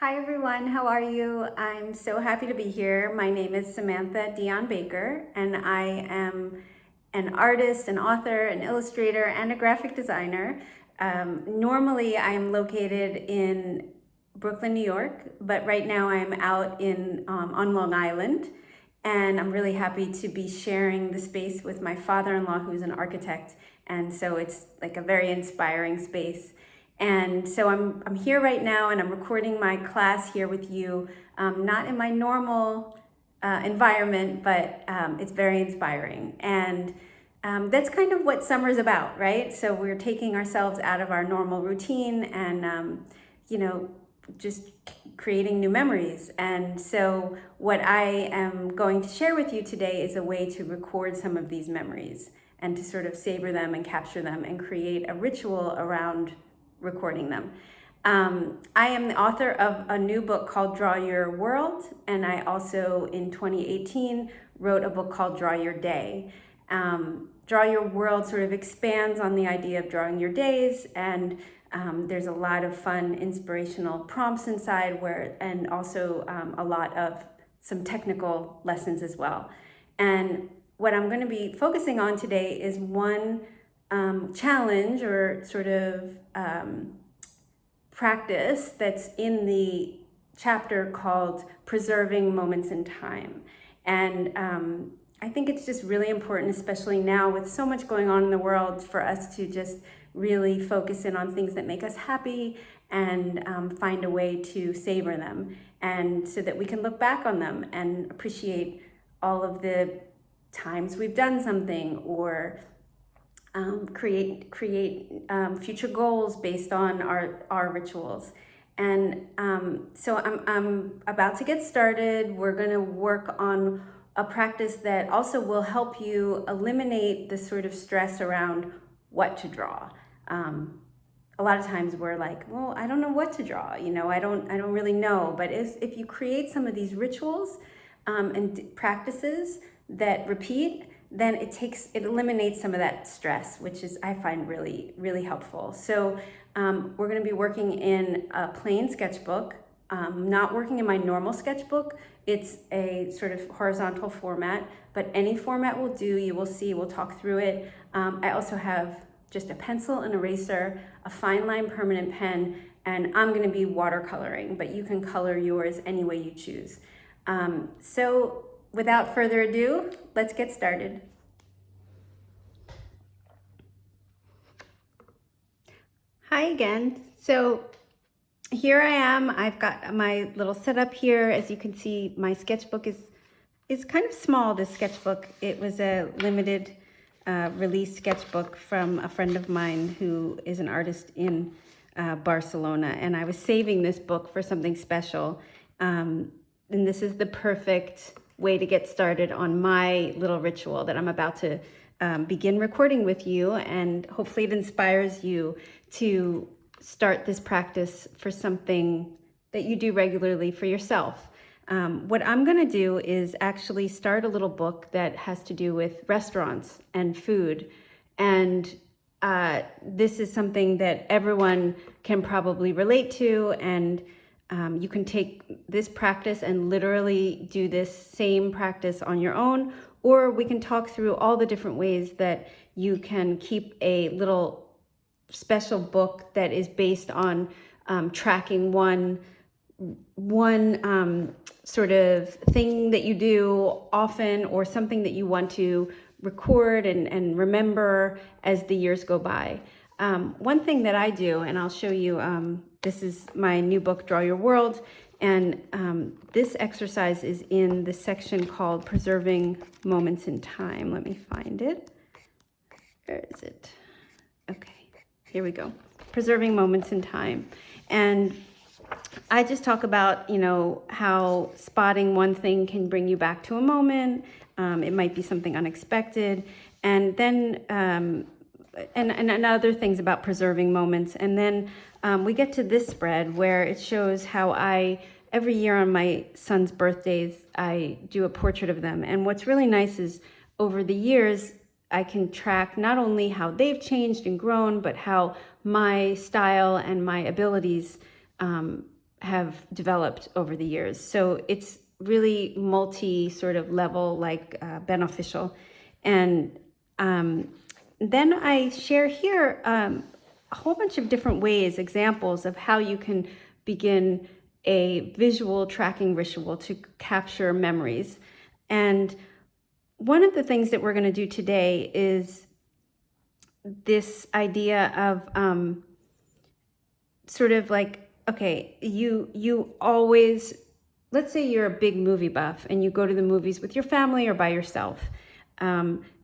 Hi everyone, how are you? I'm so happy to be here. My name is Samantha Dion Baker, and I am an artist, an author, an illustrator, and a graphic designer. Normally, I am located in Brooklyn, New York, but right now I'm out on Long Island, and I'm really happy to be sharing the space with my father-in-law, who's an architect, and so it's like a very inspiring space. And so I'm here right now, and I'm recording my class here with you, not in my normal environment, but it's very inspiring. And that's kind of what summer's about, right? So we're taking ourselves out of our normal routine and, you know, just creating new memories. And so what I am going to share with you today is a way to record some of these memories and to sort of savor them and capture them and create a ritual around recording them. I am the author of a new book called Draw Your World, and I also in 2018 wrote a book called Draw Your Day. Draw Your World sort of expands on the idea of drawing your days, and there's a lot of fun inspirational prompts inside and also a lot of some technical lessons as well. And what I'm going to be focusing on today is one challenge or sort of practice that's in the chapter called Preserving Moments in Time. And I think it's just really important, especially now with so much going on in the world, for us to just really focus in on things that make us happy and find a way to savor them, and so that we can look back on them and appreciate all of the times we've done something, or create future goals based on our rituals. And so I'm about to get started. We're going to work on a practice that also will help you eliminate the sort of stress around what to draw. A lot of times we're like, well, I don't know what to draw. I don't really know. But if you create some of these rituals and practices that repeat, then it eliminates some of that stress, which is, I find, really, really helpful. So we're going to be working in a plain sketchbook, not working in my normal sketchbook. It's a sort of horizontal format, but any format will do. You will see, we'll talk through it. I also have just a pencil, an eraser, a fine line permanent pen, and I'm going to be watercoloring, but you can color yours any way you choose. So without further ado, let's get started. Hi again. So here I am. I've got my little setup here. As you can see, my sketchbook is kind of small, this sketchbook. It was a limited release sketchbook from a friend of mine who is an artist in Barcelona, and I was saving this book for something special. And this is the perfect way to get started on my little ritual that I'm about to begin recording with you, and hopefully it inspires you to start this practice for something that you do regularly for yourself. What I'm going to do is actually start a little book that has to do with restaurants and food, and this is something that everyone can probably relate to, and you can take this practice and literally do this same practice on your own, or we can talk through all the different ways that you can keep a little special book that is based on tracking one sort of thing that you do often, or something that you want to record and remember as the years go by. One thing that I do, and I'll show you, this is my new book, Draw Your World, and this exercise is in the section called Preserving Moments in Time. Let me find it. Where is it? Okay, here we go. Preserving Moments in Time. And I just talk about, how spotting one thing can bring you back to a moment. It might be something unexpected. And then and other things about preserving moments. And then we get to this spread where it shows how every year on my son's birthdays, I do a portrait of them. And what's really nice is over the years, I can track not only how they've changed and grown, but how my style and my abilities have developed over the years. So it's really multi sort of level, like beneficial. And then I share here a whole bunch of different ways, examples of how you can begin a visual tracking ritual to capture memories. And one of the things that we're going to do today is this idea of sort of like, okay, you always, let's say you're a big movie buff and you go to the movies with your family or by yourself.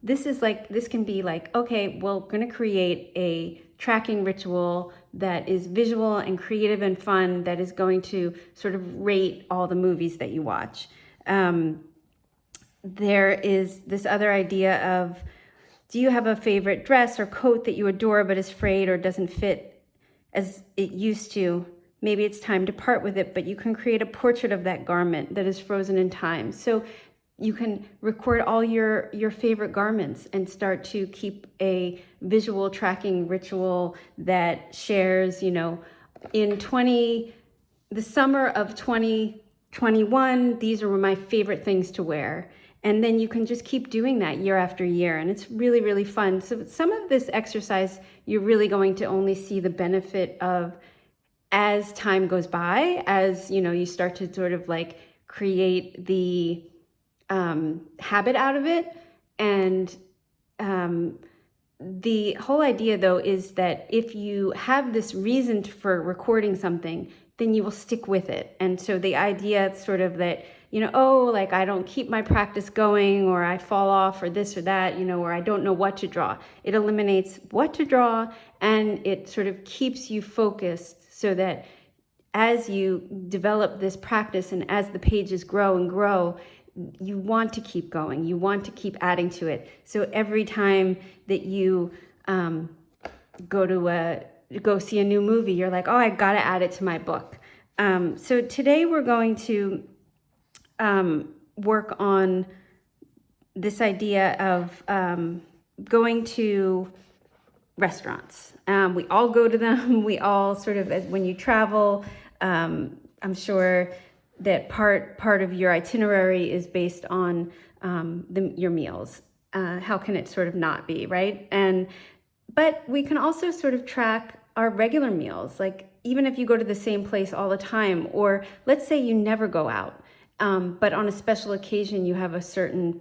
This can be like, okay, we're going to create a tracking ritual that is visual and creative and fun, that is going to sort of rate all the movies that you watch. There is this other idea of, do you have a favorite dress or coat that you adore but is frayed or doesn't fit as it used to? Maybe it's time to part with it, but you can create a portrait of that garment that is frozen in time. So you can record all your favorite garments and start to keep a visual tracking ritual that shares, in the summer of 2021, these are my favorite things to wear. And then you can just keep doing that year after year. And it's really, really fun. So some of this exercise, you're really going to only see the benefit of as time goes by, as, you start to sort of like create the habit out of it. And the whole idea, though, is that if you have this reason for recording something, then you will stick with it. And so the idea sort of that, I don't keep my practice going, or I fall off, or this or that, or I don't know what to draw. It eliminates what to draw, and it sort of keeps you focused so that as you develop this practice and as the pages grow and grow, you want to keep going. You want to keep adding to it. So every time that you go see a new movie, you're like, oh, I got to add it to my book. So today we're going to work on this idea of going to restaurants. We all go to them. We all sort of, when you travel, I'm sure that part of your itinerary is based on your meals. How can it sort of not be, right? But we can also sort of track our regular meals, like even if you go to the same place all the time, or let's say you never go out, but on a special occasion you have a certain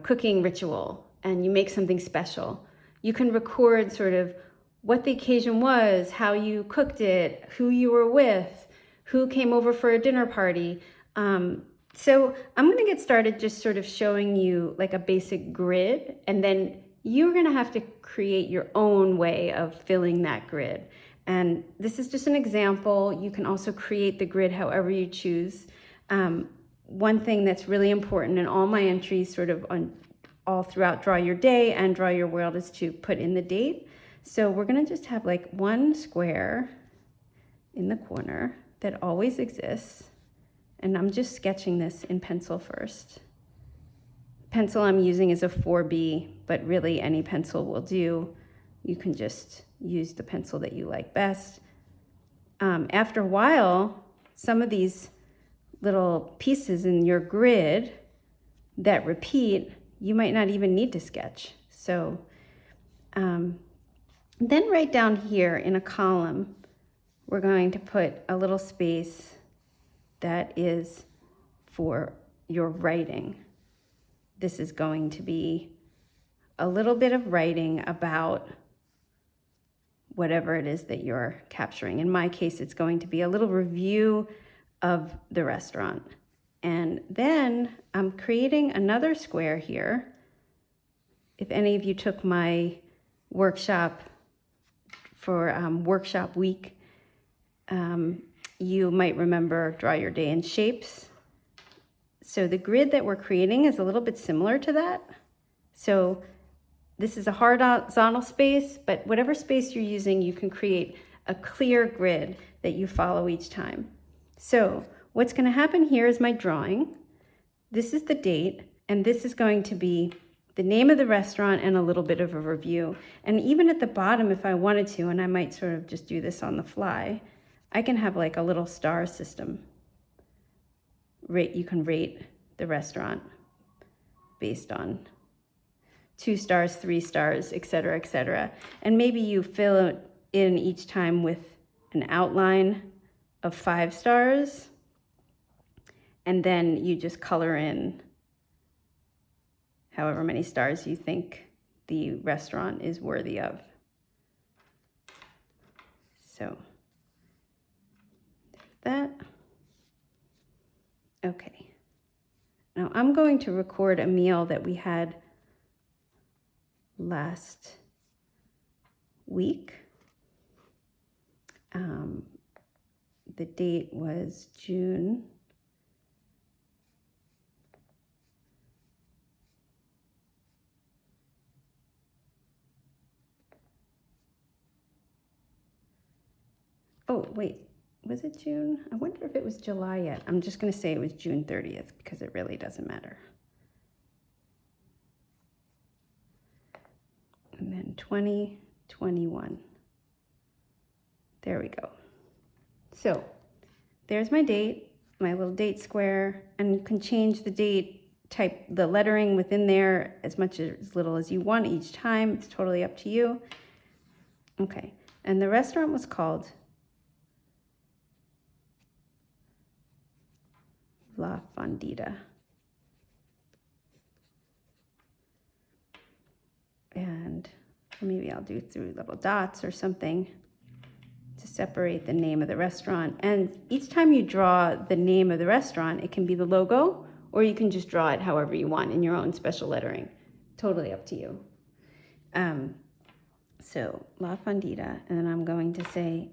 cooking ritual and you make something special. You can record sort of what the occasion was, how you cooked it, who you were with, who came over for a dinner party. So I'm going to get started just sort of showing you like a basic grid, and then you're going to have to create your own way of filling that grid. And this is just an example. You can also create the grid however you choose. One thing that's really important in all my entries, sort of on all throughout Draw Your Day and Draw Your World, is to put in the date. So we're going to just have like one square in the corner that always exists. And I'm just sketching this in pencil first. Pencil I'm using is a 4B, but really any pencil will do. You can just use the pencil that you like best. After a while, some of these little pieces in your grid that repeat, you might not even need to sketch. So then right down here in a column, we're going to put a little space that is for your writing. This is going to be a little bit of writing about whatever it is that you're capturing. In my case, it's going to be a little review of the restaurant. And then I'm creating another square here. If any of you took my workshop for workshop week, you might remember Draw Your Day in Shapes. So the grid that we're creating is a little bit similar to that. So this is a horizontal space, but whatever space you're using, you can create a clear grid that you follow each time. So what's going to happen here is my drawing. This is the date, and this is going to be the name of the restaurant and a little bit of a review. And even at the bottom, if I wanted to, and I might sort of just do this on the fly, I can have like a little star system. You can rate the restaurant based on 2 stars, 3 stars, etc., etc. And maybe you fill it in each time with an outline of 5 stars, and then you just color in however many stars you think the restaurant is worthy of. So that. Okay. Now I'm going to record a meal that we had last week. The date was June. Oh, wait, was it June? I wonder if it was July yet. I'm just going to say it was June 30th because it really doesn't matter. And then 2021. There we go. So there's my date, my little date square, and you can change the date, type the lettering within there as much as little as you want each time. It's totally up to you. Okay, and the restaurant was called La Fondita. And maybe I'll do 3 little dots or something to separate the name of the restaurant. And each time you draw the name of the restaurant, it can be the logo, or you can just draw it however you want in your own special lettering. Totally up to you. So La Fondita, and then I'm going to say,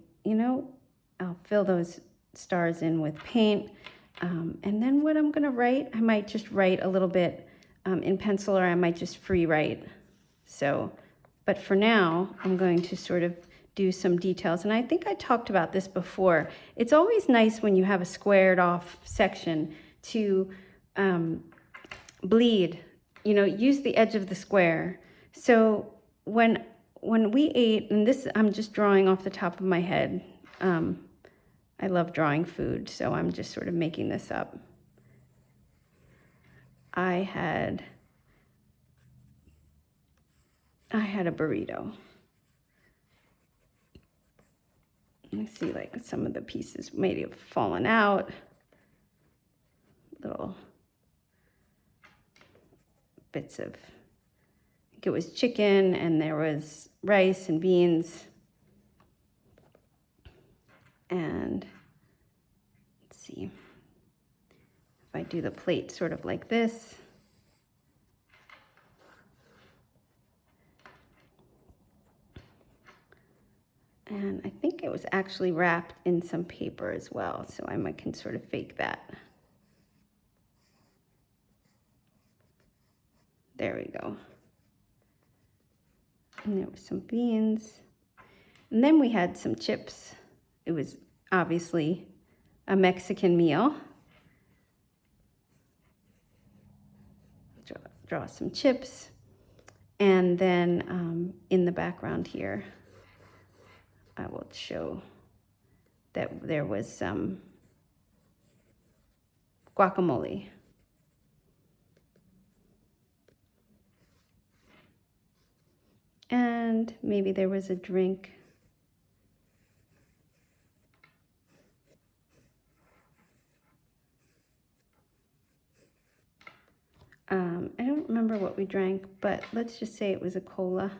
I'll fill those stars in with paint. And then what I'm gonna write, I might just write a little bit in pencil, or I might just free write. So, but for now, I'm going to sort of do some details. And I think I talked about this before. It's always nice when you have a squared off section to bleed, use the edge of the square. So when we ate, and this I'm just drawing off the top of my head. I love drawing food, so I'm just sort of making this up. I had a burrito. I see like some of the pieces maybe have fallen out. Little bits of, I think it was chicken, and there was rice and beans. And let's see if I do the plate sort of like this. And I think it was actually wrapped in some paper as well, so I can sort of fake that. There we go. And there was some beans. And then we had some chips. It was obviously a Mexican meal. Draw some chips. And then in the background here, I will show that there was some guacamole. And maybe there was a drink. I don't remember what we drank, but let's just say it was a cola.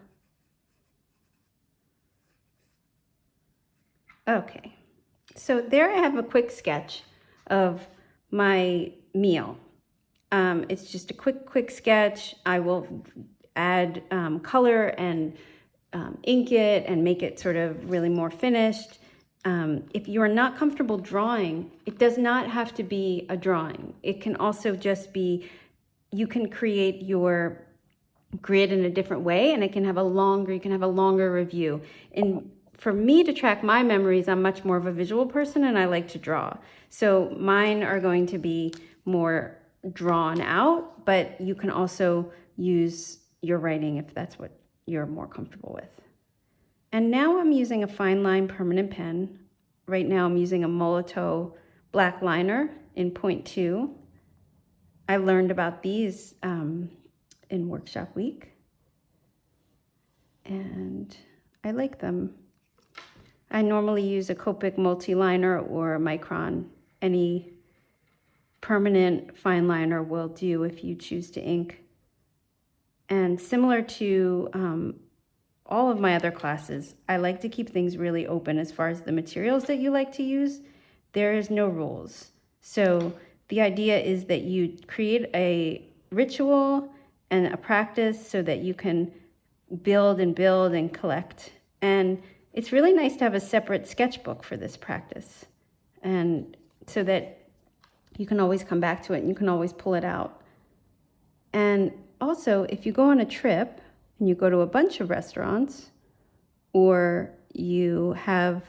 Okay, so there I have a quick sketch of my meal. It's just a quick sketch. I will add color and ink it and make it sort of really more finished. If you are not comfortable drawing, it does not have to be a drawing. It can also just be, you can create your grid in a different way, and you can have a longer review. And for me to track my memories, I'm much more of a visual person, and I like to draw. So mine are going to be more drawn out, but you can also use your writing if that's what you're more comfortable with. And now I'm using a fine line permanent pen. Right now I'm using a Molotow black liner in 0.2. I learned about these in workshop week, and I like them. I normally use a Copic multi-liner or a Micron. Any permanent fine liner will do if you choose to ink. And similar to all of my other classes, I like to keep things really open as far as the materials that you like to use. There is no rules. So the idea is that you create a ritual and a practice so that you can build and collect. And it's really nice to have a separate sketchbook for this practice, and so that you can always come back to it and you can always pull it out. And also, if you go on a trip and you go to a bunch of restaurants, or you have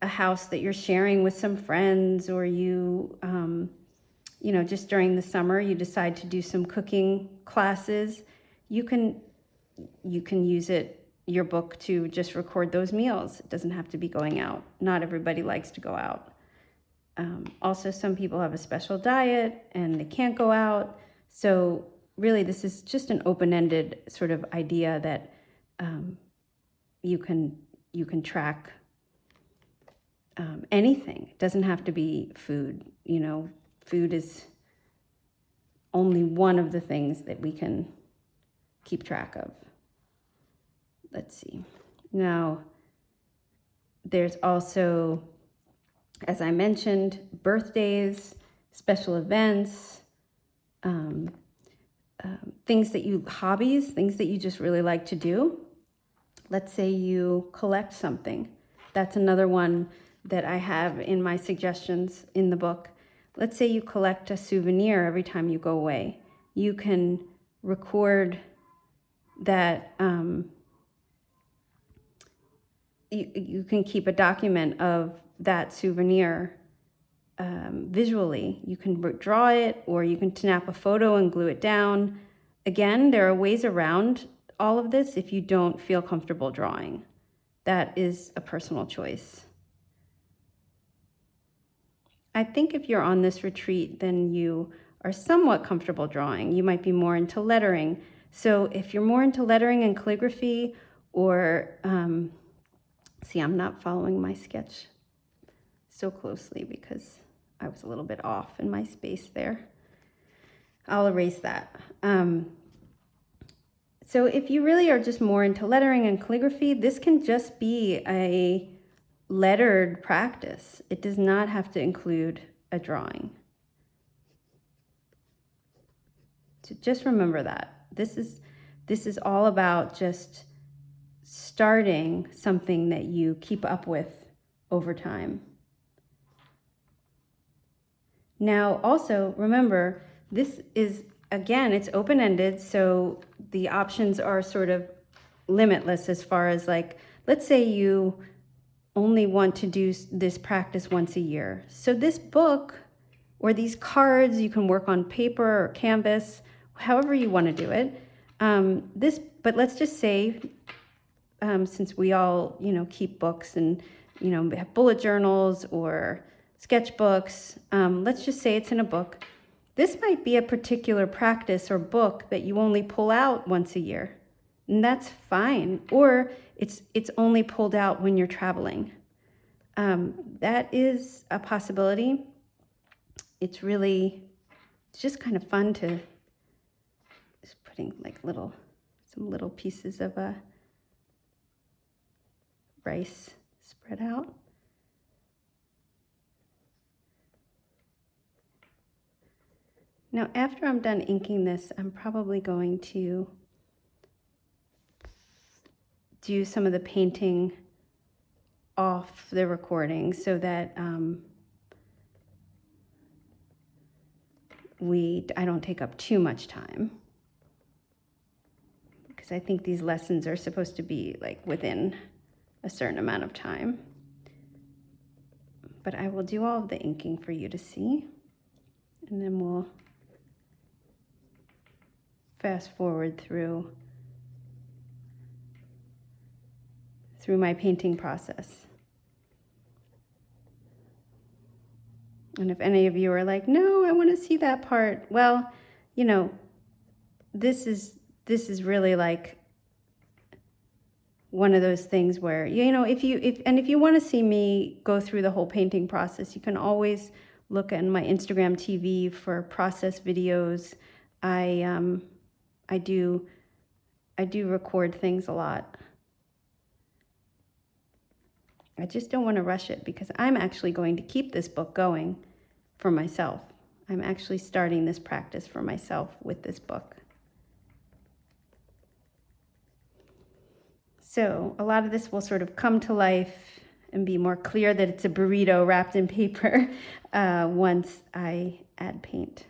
a house that you're sharing with some friends, or you know, just during the summer you decide to do some cooking classes, you can use your book to just record those meals. It doesn't have to be going out. Not everybody likes to go out. Also, some people have a special diet and they can't go out. So really, this is just an open-ended sort of idea that you can track anything. It doesn't have to be food. You know, food is only one of the things that we can keep track of. Let's see. Now, there's also, as I mentioned, birthdays, special events, hobbies, things that you just really like to do. Let's say you collect something. That's another one that I have in my suggestions in the book. Let's say you collect a souvenir every time you go away. You can record that. You can keep a document of that souvenir visually. You can draw it, or you can snap a photo and glue it down. Again, there are ways around all of this if you don't feel comfortable drawing. That is a personal choice. I think if you're on this retreat, then you are somewhat comfortable drawing. You might be more into lettering. So if you're more into lettering and calligraphy, or see, I'm not following my sketch so closely because I was a little bit off in my space there. I'll erase that. So if you really are just more into lettering and calligraphy, this can just be a lettered practice. It does not have to include a drawing. So just remember that. This is all about just starting something that you keep up with over time. Now, also remember, this is, again, it's open-ended, so the options are sort of limitless as far as, like, let's say you only want to do this practice once a year. So this book or these cards, you can work on paper or canvas, however you want to do it. But let's just say, since we all, keep books and, we have bullet journals or sketchbooks, let's just say it's in a book. This might be a particular practice or book that you only pull out once a year, and that's fine. Or it's only pulled out when you're traveling. That is a possibility. It's just kind of fun to just putting like some little pieces of rice spread out. Now, after I'm done inking this, I'm probably going to do some of the painting off the recording so that I don't take up too much time, because I think these lessons are supposed to be like within a certain amount of time. But I will do all of the inking for you to see, and then we'll fast forward through my painting process. And if any of you are like, no, I want to see that part, well, you know, this is really like one of those things where, you know, if you want to see me go through the whole painting process, you can always look at my Instagram TV for process videos. I do record things a lot. I just don't want to rush it because I'm actually going to keep this book going for myself. I'm actually starting this practice for myself with this book. So a lot of this will sort of come to life and be more clear that it's a burrito wrapped in paper once I add paint.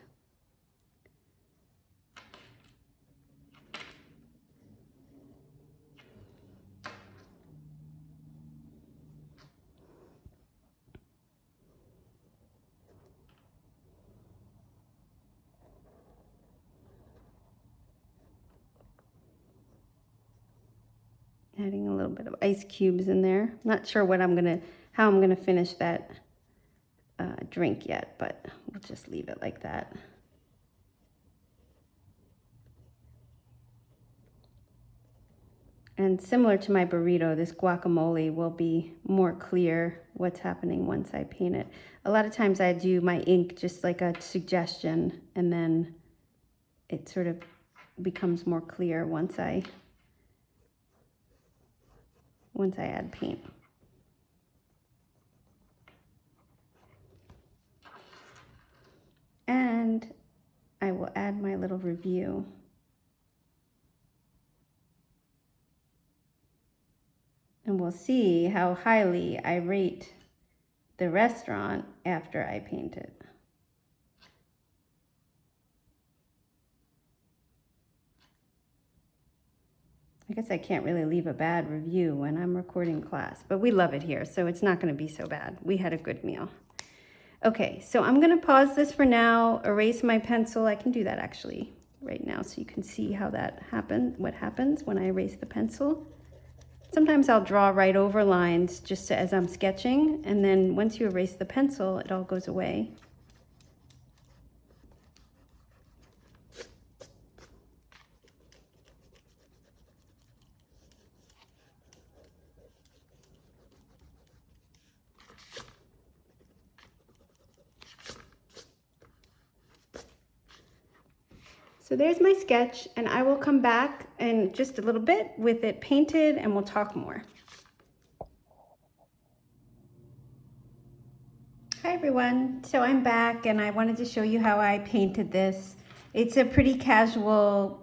Adding a little bit of ice cubes in there. Not sure how I'm gonna finish that drink yet, but we'll just leave it like that. And similar to my burrito, this guacamole will be more clear what's happening once I paint it. A lot of times I do my ink just like a suggestion, and then it sort of becomes more clear once I add paint. And I will add my little review. And we'll see how highly I rate the restaurant after I paint it. I guess I can't really leave a bad review when I'm recording class, but we love it here, so it's not going to be so bad. We had a good meal. Okay, so I'm going to pause this for now, erase my pencil. I can do that actually right now so you can see how that happens, what happens when I erase the pencil. Sometimes I'll draw right over lines just as I'm sketching, and then once you erase the pencil, it all goes away. So there's my sketch, and I will come back in just a little bit with it painted and we'll talk more. Hi everyone, so I'm back and I wanted to show you how I painted this. It's a pretty casual,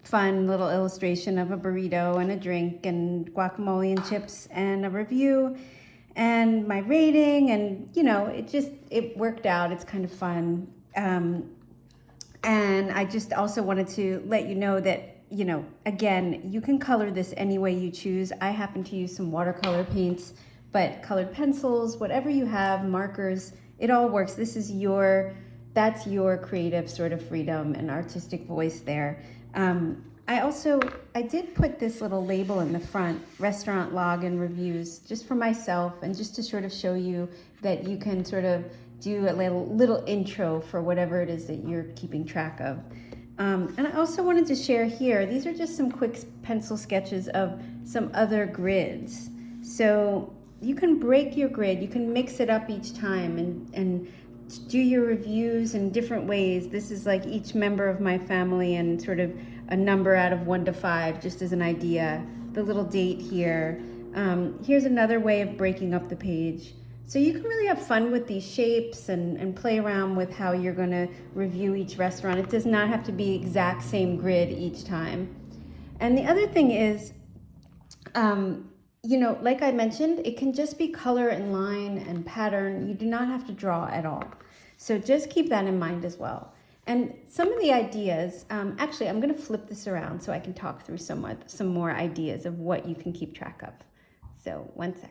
fun little illustration of a burrito and a drink and guacamole and chips and a review and my rating, and you know, it worked out. It's kind of fun. And I just also wanted to let you know that, you know, again, you can color this any way you choose. I happen to use some watercolor paints, but colored pencils, whatever you have, markers, it all works. That's your creative sort of freedom and artistic voice there. I did put this little label in the front, restaurant log and reviews, just for myself and just to sort of show you that you can sort of do a little intro for whatever it is that you're keeping track of. And I also wanted to share here, these are just some quick pencil sketches of some other grids. So you can break your grid, you can mix it up each time and do your reviews in different ways. This is like each member of my family and sort of a number out of 1 to 5, just as an idea. The little date here. Here's another way of breaking up the page. So you can really have fun with these shapes and play around with how you're going to review each restaurant. It does not have to be exact same grid each time. And the other thing is, you know, like I mentioned, it can just be color and line and pattern. You do not have to draw at all. So just keep that in mind as well. And some of the ideas, actually, I'm going to flip this around so I can talk through some more ideas of what you can keep track of. So 1 sec.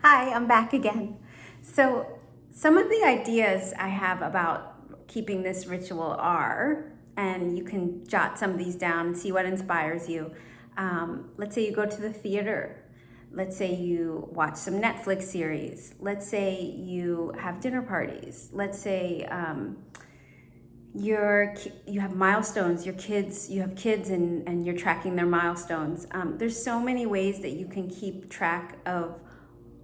Hi, I'm back again. So some of the ideas I have about keeping this ritual are, and you can jot some of these down and see what inspires you. Let's say you go to the theater. Let's say you watch some Netflix series. Let's say you have dinner parties. Let's say you have milestones. You have kids and you're tracking their milestones. There's so many ways that you can keep track of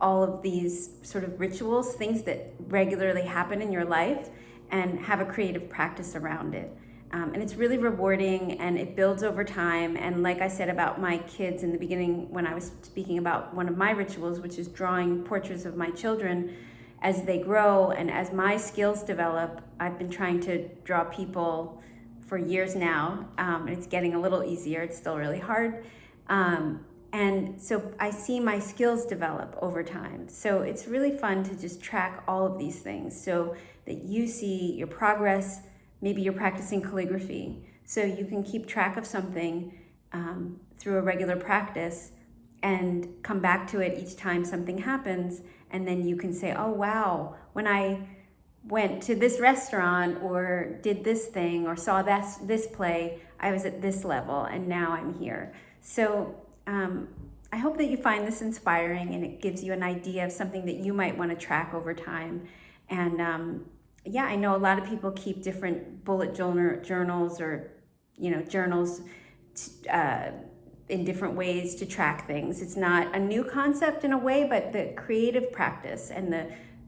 all of these sort of rituals, things that regularly happen in your life, and have a creative practice around it. And it's really rewarding, and it builds over time. And like I said about my kids in the beginning, when I was speaking about one of my rituals, which is drawing portraits of my children as they grow and as my skills develop. I've been trying to draw people for years now, and it's getting a little easier. It's still really hard. And so I see my skills develop over time. So it's really fun to just track all of these things so that you see your progress. Maybe you're practicing calligraphy, so you can keep track of something through a regular practice and come back to it each time something happens. And then you can say, oh, wow, when I went to this restaurant or did this thing or saw this play, I was at this level and now I'm here. So I hope that you find this inspiring and it gives you an idea of something that you might want to track over time. And yeah, I know a lot of people keep different bullet journals or, journals in different ways to track things. It's not a new concept in a way, but the creative practice and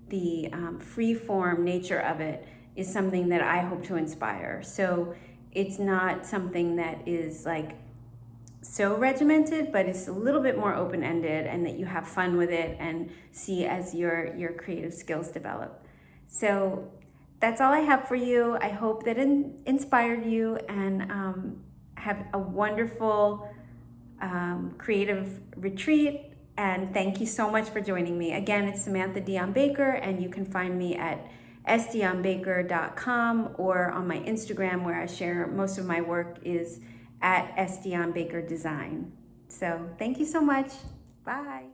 the free form nature of it is something that I hope to inspire. So it's not something that is like so regimented, but it's a little bit more open-ended, and that you have fun with it and see as your creative skills develop. So that's all I have for you. I hope that it inspired you, and have a wonderful creative retreat. And thank you so much for joining me. Again, it's Samantha Dion Baker, and you can find me at sdionbaker.com or on my Instagram, where I share most of my work is at sdionbakerdesign. So thank you so much. Bye.